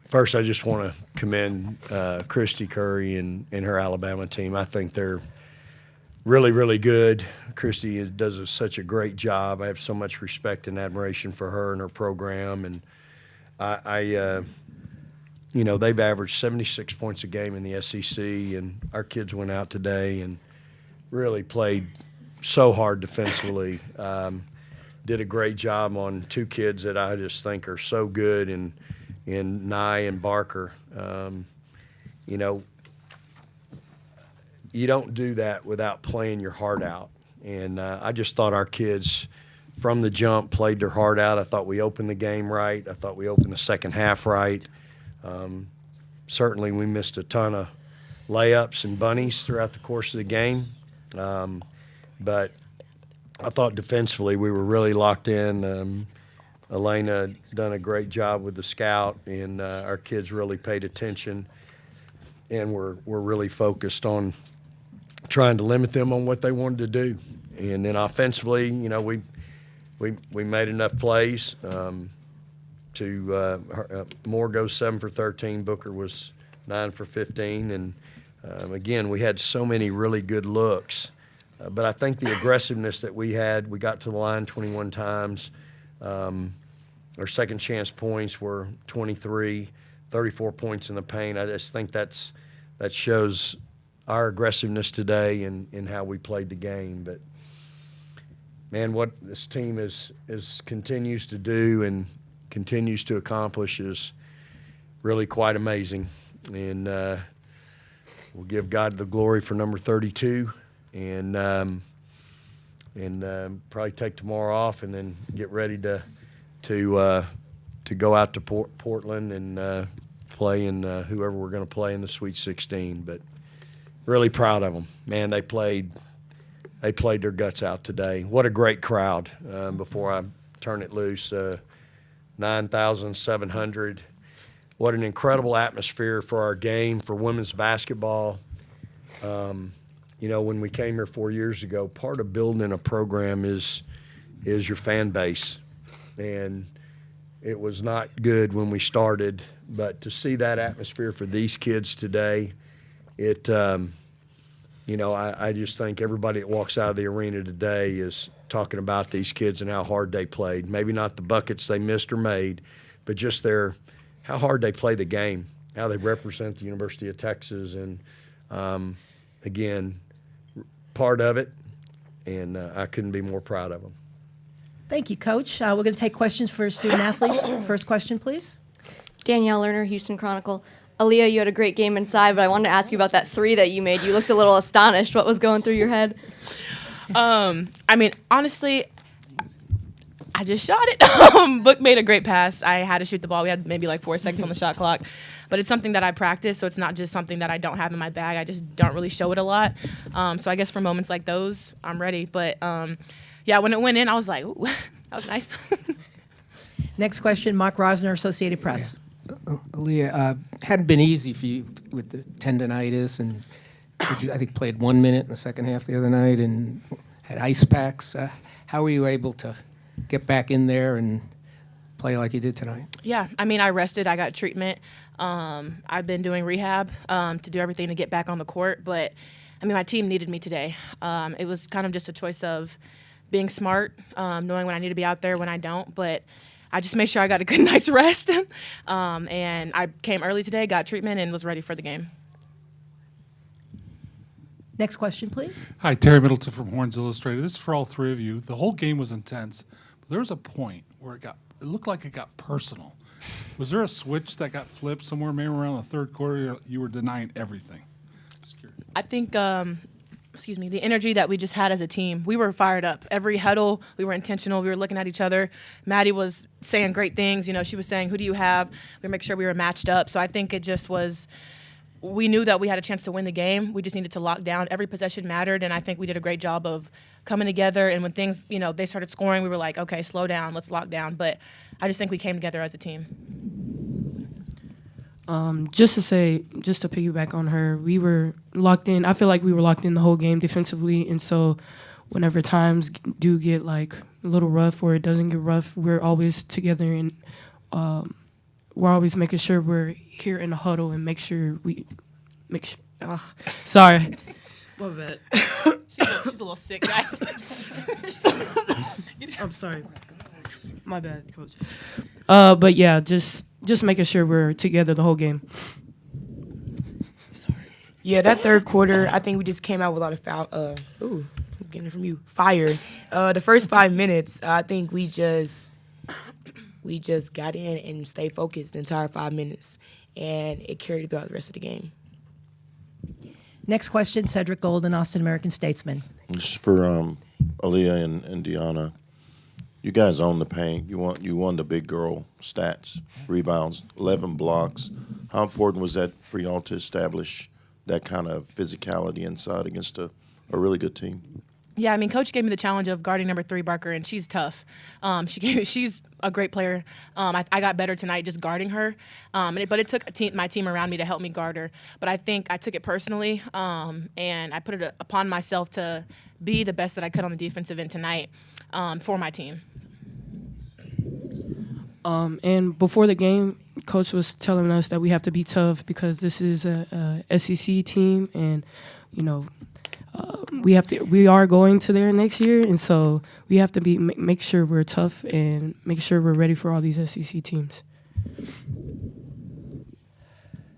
First, I just want to commend Christy Curry and her Alabama team. I think they're really, really good. Christy does such a great job. I have so much respect and admiration for her and her program. And they've averaged 76 points a game in the SEC, and our kids went out today and really played so hard defensively. Did a great job on two kids that I just think are so good in Nye and Barker. You don't do that without playing your heart out. And I just thought our kids from the jump played their heart out. I thought we opened the game right. I thought we opened the second half right. Certainly we missed a ton of layups and bunnies throughout the course of the game. But I thought defensively we were really locked in. Elena done a great job with the scout, and our kids really paid attention, and we're really focused on trying to limit them on what they wanted to do. And then offensively, we made enough plays Moore goes 7 for 13, Booker was 9 for 15, and again, we had so many really good looks. But I think the aggressiveness that we had, we got to the line 21 times. Our second chance points were 23, 34 points in the paint. I just think that shows our aggressiveness today and how we played the game. But man, what this team continues to do and continues to accomplish is really quite amazing. And we'll give God the glory for number 32. And probably take tomorrow off and then get ready to go out to Portland and play in whoever we're going to play in the Sweet 16. But really proud of them, man. They played their guts out today. What a great crowd! Before I turn it loose, 9,700. What an incredible atmosphere for our game, for women's basketball. When we came here 4 years ago, part of building a program is your fan base. And it was not good when we started, but to see that atmosphere for these kids today, I just think everybody that walks out of the arena today is talking about these kids and how hard they played. Maybe not the buckets they missed or made, but just how hard they play the game, how they represent the University of Texas. And, again, part of it, and I couldn't be more proud of them. Thank you, Coach. We're going to take questions for student athletes. First question, please. Danielle Lerner, Houston Chronicle. Aaliyah, you had a great game inside, but I wanted to ask you about that three that you made. You looked a little astonished. What was going through your head? Honestly, I just shot it. Book made a great pass. I had to shoot the ball. We had maybe like 4 seconds on the shot clock. But it's something that I practice, so it's not just something that I don't have in my bag. I just don't really show it a lot. So I guess for moments like those, I'm ready. But, when it went in, I was like, ooh, that was nice. Next question, Mark Rosner, Associated Press. Aaliyah, hadn't been easy for you with the tendonitis, and I think played 1 minute in the second half the other night and had ice packs. How were you able to get back in there and play like you did tonight? Yeah, I rested. I got treatment. I've been doing rehab to do everything to get back on the court. But, my team needed me today. It was kind of just a choice of being smart, knowing when I need to be out there, when I don't. But I just made sure I got a good night's rest. And I came early today, got treatment, and was ready for the game. Next question, please. Hi, Terry Middleton from Horns Illustrated. This is for all three of you. The whole game was intense, but there was a point where it looked like it got personal. Was there a switch that got flipped somewhere, maybe around the third quarter? You were denying everything. Just curious. I think, the energy that we just had as a team, we were fired up. Every huddle, we were intentional. We were looking at each other. Maddie was saying great things. She was saying, who do you have? We were making sure we were matched up. So I think it just was, we knew that we had a chance to win the game. We just needed to lock down. Every possession mattered, and I think we did a great job of coming together. And when things, they started scoring, we were like, okay, slow down, let's lock down. But I just think we came together as a team. Just to piggyback on her, we were locked in. I feel like we were locked in the whole game defensively, and so whenever times do get like a little rough or it doesn't get rough, we're always together and we're always making sure we're here in the huddle and make sure we make sure. Sorry, my bad. She's a little sick, guys. I'm sorry, my bad, coach. But yeah, just making sure we're together the whole game. Yeah, that third quarter, I think we just came out with a lot of foul. I'm getting it from you. Fire. The first 5 minutes, I think we just got in and stayed focused the entire 5 minutes, and it carried throughout the rest of the game. Next question, Cedric Golden, Austin American-Statesman. This is for Aaliyah and Deanna. You guys own the paint. You won the big girl stats, rebounds, 11 blocks. How important was that for y'all to establish that kind of physicality inside against a really good team? Yeah, I mean, Coach gave me the challenge of guarding number 3, Barker, and she's tough. She's a great player. I got better tonight just guarding her, but it took my team around me to help me guard her. But I think I took it personally, and I put it upon myself to be the best that I could on the defensive end tonight for my team. And before the game, Coach was telling us that we have to be tough because this is a SEC team, and we are going to there next year, and so we have to make sure we're tough and make sure we're ready for all these SEC teams.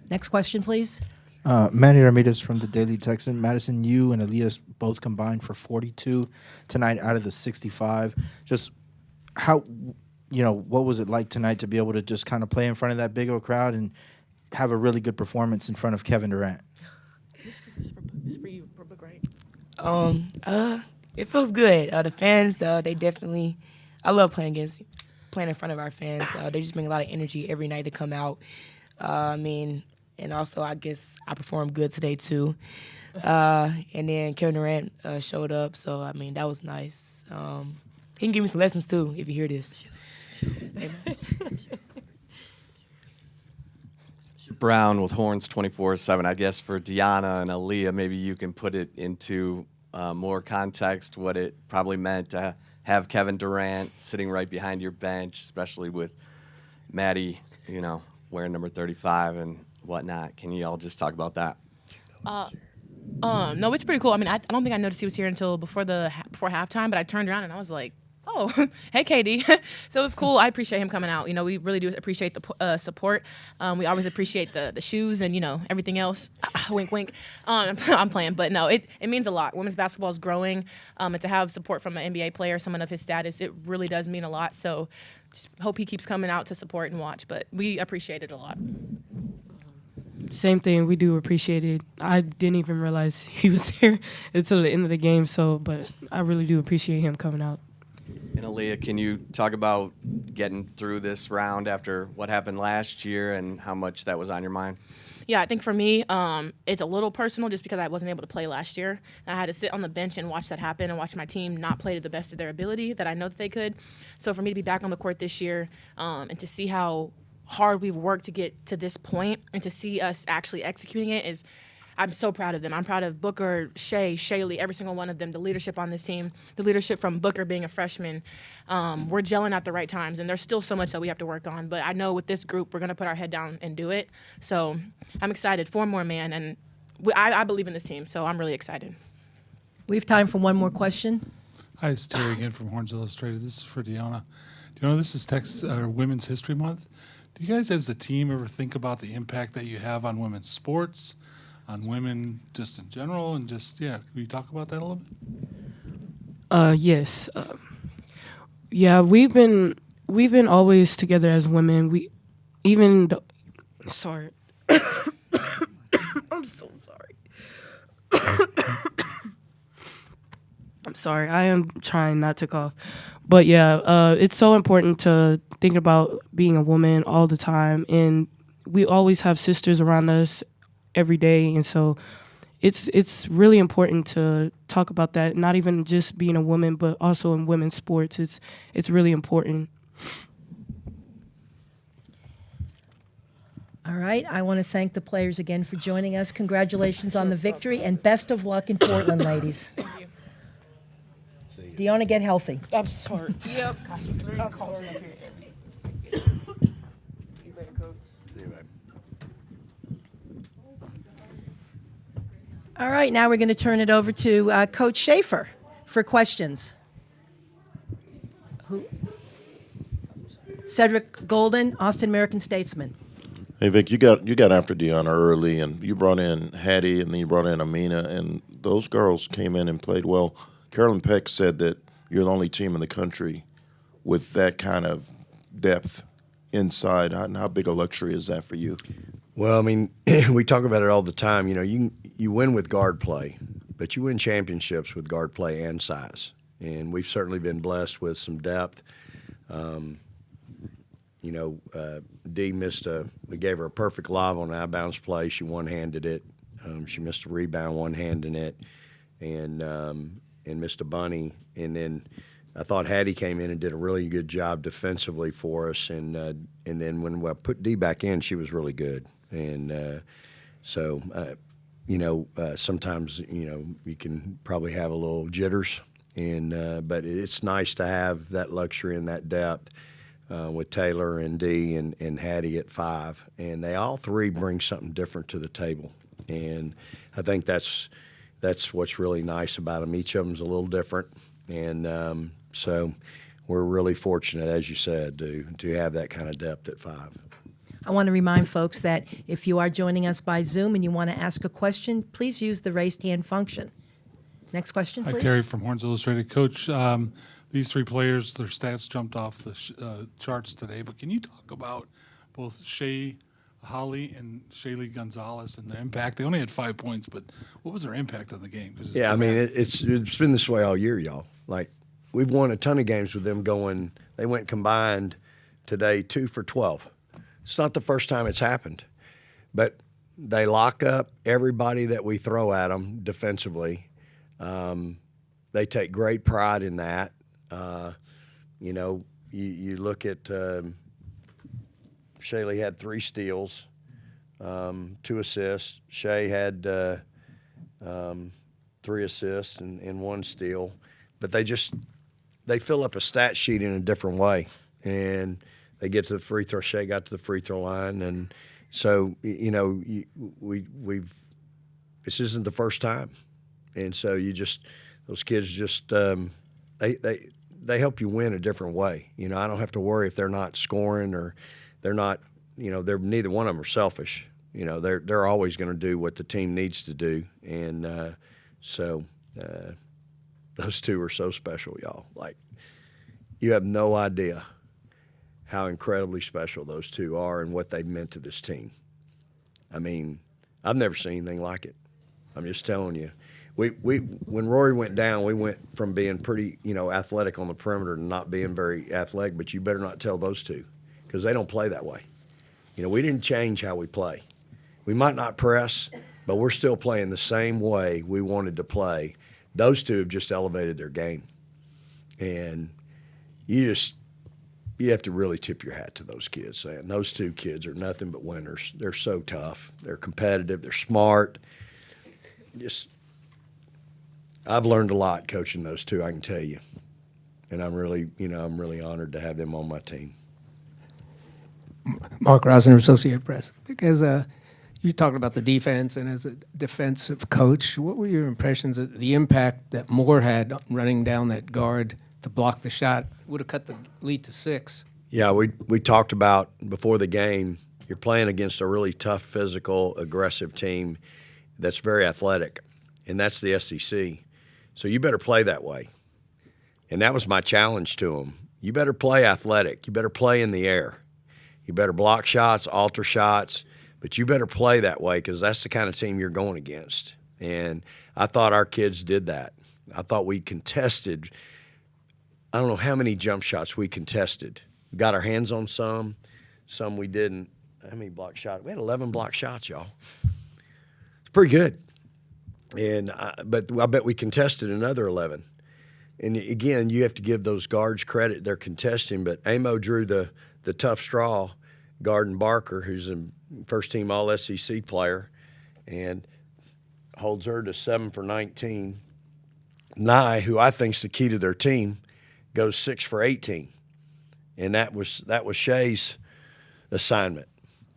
Next question, please. Manny Ramirez from the Daily Texan. Madison, you and Aaliyah both combined for 42 tonight out of the 65. Just how, what was it like tonight to be able to just kind of play in front of that big old crowd and have a really good performance in front of Kevin Durant? It's for you, for book, right? It feels good. The fans, they definitely. I love playing in front of our fans. They just bring a lot of energy every night to come out. And also I guess I performed good today too. And then Kevin Durant showed up, so that was nice. He can give me some lessons too if you hear this. Brown with Horns 24/7. I guess for Deanna and Aaliyah, maybe you can put it into more context what it probably meant to have Kevin Durant sitting right behind your bench, especially with Maddie, wearing number 35 and whatnot. Can you all just talk about that? No, it's pretty cool. I don't think I noticed he was here until before halftime, but I turned around and I was like, oh, hey, KD. So it was cool. I appreciate him coming out. We really do appreciate the support. We always appreciate the shoes and, everything else. Wink, wink. I'm playing. But, no, it means a lot. Women's basketball is growing. And to have support from an NBA player, someone of his status, it really does mean a lot. So just hope he keeps coming out to support and watch. But we appreciate it a lot. Same thing. We do appreciate it. I didn't even realize he was there until the end of the game. But I really do appreciate him coming out. And Aaliyah, can you talk about getting through this round after what happened last year and how much that was on your mind? Yeah, I think for me, it's a little personal just because I wasn't able to play last year. I had to sit on the bench and watch that happen and watch my team not play to the best of their ability that I know that they could. So for me to be back on the court this year and to see how hard we've worked to get to this point and to see us actually executing it I'm so proud of them. I'm proud of Booker, Shaylee, every single one of them, the leadership on this team, the leadership from Booker being a freshman. We're gelling at the right times, and there's still so much that we have to work on. But I know with this group, we're going to put our head down and do it. So I'm excited. 4 more, man. And I believe in this team, so I'm really excited. We have time for one more question. Hi, it's Terry again from Horns Illustrated. This is for Deanna. This is Women's History Month. Do you guys as a team ever think about the impact that you have on women's sports, on women just in general, and can you talk about that a little bit? Yes. We've been always together as women. Sorry. I'm so sorry. I'm sorry. I am trying not to cough. But it's so important to think about being a woman all the time, and we always have sisters around us every day, and so it's really important to talk about that, not even just being a woman but also in women's sports. It's really important. All right. I want to thank the players again for joining us. Congratulations on the victory, and best of luck in Portland, ladies. Thank you. Deanna, get healthy. I'm sorry. Yep. Gosh, it's literally cold up here. See you later, Coach. All right, now we're going to turn it over to Coach Schaefer for questions. Who? Cedric Golden, Austin American-Statesman. Hey Vic, you got after Deanna early, and you brought in Hattie, and then you brought in Amina, and those girls came in and played well. Carolyn Peck said that you're the only team in the country with that kind of depth inside. How big a luxury is that for you? Well, I mean, we talk about it all the time. You know, you win with guard play, but you win championships with guard play and size. And we've certainly been blessed with some depth. Dee we gave her a perfect lob on an out-of-bounds play. She one-handed it. She missed a rebound, one-handing it, and missed a bunny. And then I thought Hattie came in and did a really good job defensively for us. And then when I put Dee back in, she was really good. And sometimes, you can probably have a little jitters. But it's nice to have that luxury and that depth. With Taylor and Dee and Hattie at 5, and they all three bring something different to the table, and I think that's what's really nice about them. Each of them's a little different, and so we're really fortunate, as you said, to have that kind of depth at 5. I want to remind folks that if you are joining us by Zoom and you want to ask a question, please use the raised hand function. Next question, please. Hi, Terry from Horns Illustrated. Coach, these three players, their stats jumped off the charts today, but can you talk about both Shea Holly and Shaylee Gonzalez and their impact? They only had 5 points, but what was their impact on the game? Yeah, I mean, it's been this way all year, y'all. Like, we've won a ton of games with them going. They went combined today 2 for 12. It's not the first time it's happened, but they lock up everybody that we throw at them defensively. They take great pride in that. You look at Shaylee had 3 steals, 2 assists. Shay had 3 assists and 1 steal. But they fill up a stat sheet in a different way. And they get to the free throw. Shay got to the free throw line. And so, this isn't the first time. And so those kids they help you win a different way. I don't have to worry if they're not scoring or they're not, they're neither one of them are selfish. They're always going to do what the team needs to do. And those two are so special, y'all. Like, you have no idea how incredibly special those two are and what they've meant to this team. I mean, I've never seen anything like it. I'm just telling you. When Rory went down, we went from being pretty, athletic on the perimeter to not being very athletic, but you better not tell those two because they don't play that way. We didn't change how we play. We might not press, but we're still playing the same way we wanted to play. Those two have just elevated their game. And you have to really tip your hat to those kids, saying those two kids are nothing but winners. They're so tough. They're competitive. They're smart. I've learned a lot coaching those two, I can tell you. And I'm really honored to have them on my team. Mark Rosner, Associated Press. Because you talked about the defense, and as a defensive coach, what were your impressions of the impact that Moore had running down that guard to block the shot? Would have cut the lead to 6. Yeah, we talked about before the game, you're playing against a really tough, physical, aggressive team that's very athletic, and that's the SEC. So you better play that way. And that was my challenge to them. You better play athletic. You better play in the air. You better block shots, alter shots, but you better play that way because that's the kind of team you're going against. And I thought our kids did that. I thought we contested. I don't know how many jump shots we contested. Got our hands on some we didn't. How many block shots? We had 11 block shots, y'all. It's pretty good. But I bet we contested another 11. And again, you have to give those guards credit. They're contesting, but Amo drew the tough straw, Garden Barker, who's a first-team All-SEC player, and holds her to 7 for 19. Nye, who I think is the key to their team, goes 6 for 18. And that was Shay's assignment.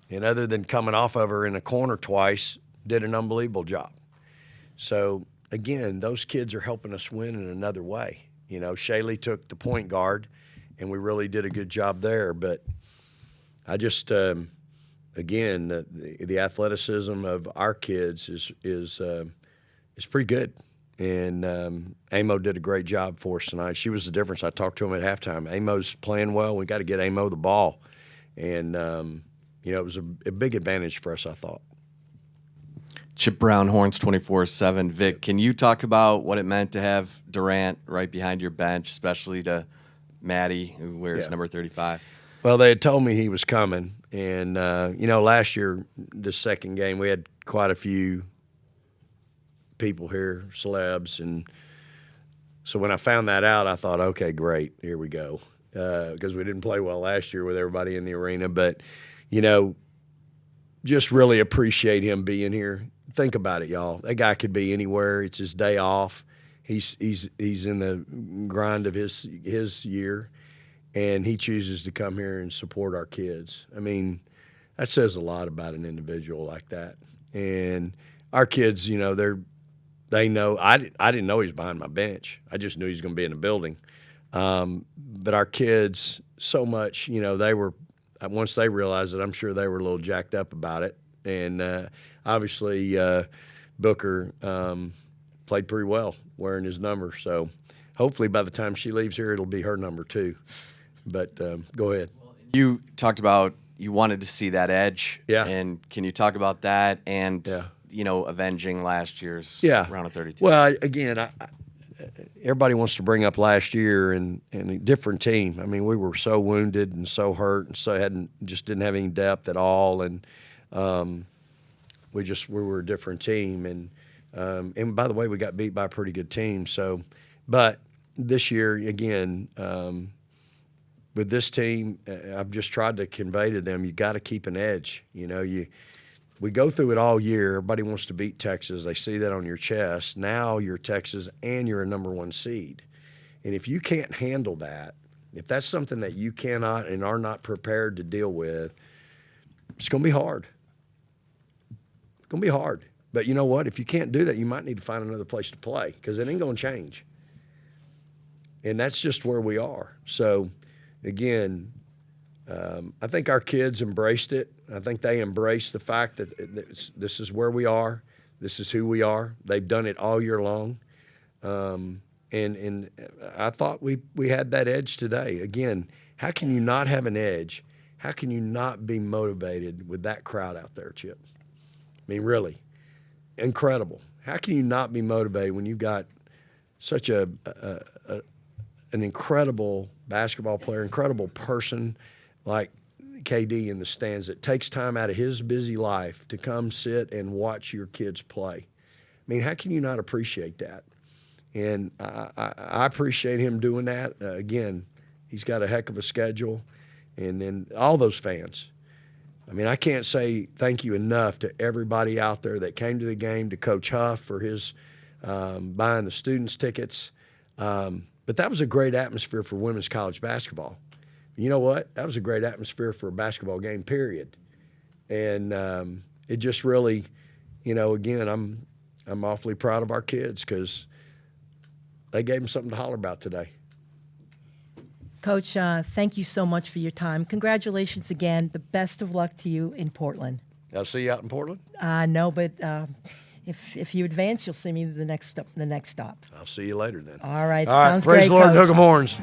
And other than coming off of her in a corner twice, did an unbelievable job. So again, those kids are helping us win in another way. You know, Shaylee took the point guard, and we really did a good job there. But I just, again, the athleticism of our kids is pretty good. And Amo did a great job for us tonight. She was the difference. I talked to him at halftime. Amo's playing well. We got to get Amo the ball. And, you know, it was a big advantage for us, I thought. Chip Brown, Horns 24/7. Vic, can you talk about what it meant to have Durant right behind your bench, especially to Maddie, who wears number 35? Well, they had told me he was coming. And, you know, last year, the second game, we had quite a few people here, celebs. And so when I found that out, I thought, okay, great, here we go. Because we didn't play well last year with everybody in the arena. But, you know, just really appreciate him being here. Think about it, y'all. That guy could be anywhere. It's his day off. He's in the grind of his year, and he chooses to come here and support our kids. I mean, that says a lot about an individual like that. And our kids, you know, they know. I didn't know he was behind my bench. I just knew he was going to be in the building. But our kids, so much, you know, they were, once they realized it, I'm sure they were a little jacked up about it. And obviously, Booker played pretty well wearing his number. So hopefully by the time she leaves here, it'll be her number too. But go ahead. You talked about you wanted to see that edge. Yeah. And can you talk about that and, you know, avenging last year's round of 32? Well, again, everybody wants to bring up last year and a different team. I mean, we were so wounded and so hurt and so didn't have any depth at all. And we were a different team. And by the way, we got beat by a pretty good team. So, but this year, again, with this team, I've just tried to convey to them, you got to keep an edge. You know, we go through it all year. Everybody wants to beat Texas. They see that on your chest. Now you're Texas and you're a number 1 seed. And if you can't handle that, if that's something that you cannot and are not prepared to deal with, it's going to be hard. It's going to be hard. But you know what? If you can't do that, you might need to find another place to play because it ain't going to change. And that's just where we are. So, again, I think our kids embraced it. I think they embraced the fact that this is where we are. This is who we are. They've done it all year long. And I thought we had that edge today. Again, how can you not have an edge? How can you not be motivated with that crowd out there, Chip? I mean, really, incredible. How can you not be motivated when you've got such an incredible basketball player, incredible person like KD in the stands that takes time out of his busy life to come sit and watch your kids play? I mean, how can you not appreciate that? And I appreciate him doing that. Again, he's got a heck of a schedule. And then all those fans. I mean, I can't say thank you enough to everybody out there that came to the game, to Coach Huff for his buying the students' tickets. But that was a great atmosphere for women's college basketball. You know what? That was a great atmosphere for a basketball game, period. And it just really, you know, again, I'm awfully proud of our kids because they gave them something to holler about today. Coach, thank you so much for your time. Congratulations again. The best of luck to you in Portland. I'll see you out in Portland? No, but if you advance, you'll see me the next stop. I'll see you later then. All right, All right, sounds praise great, the Lord, Coach. Hook 'em horns.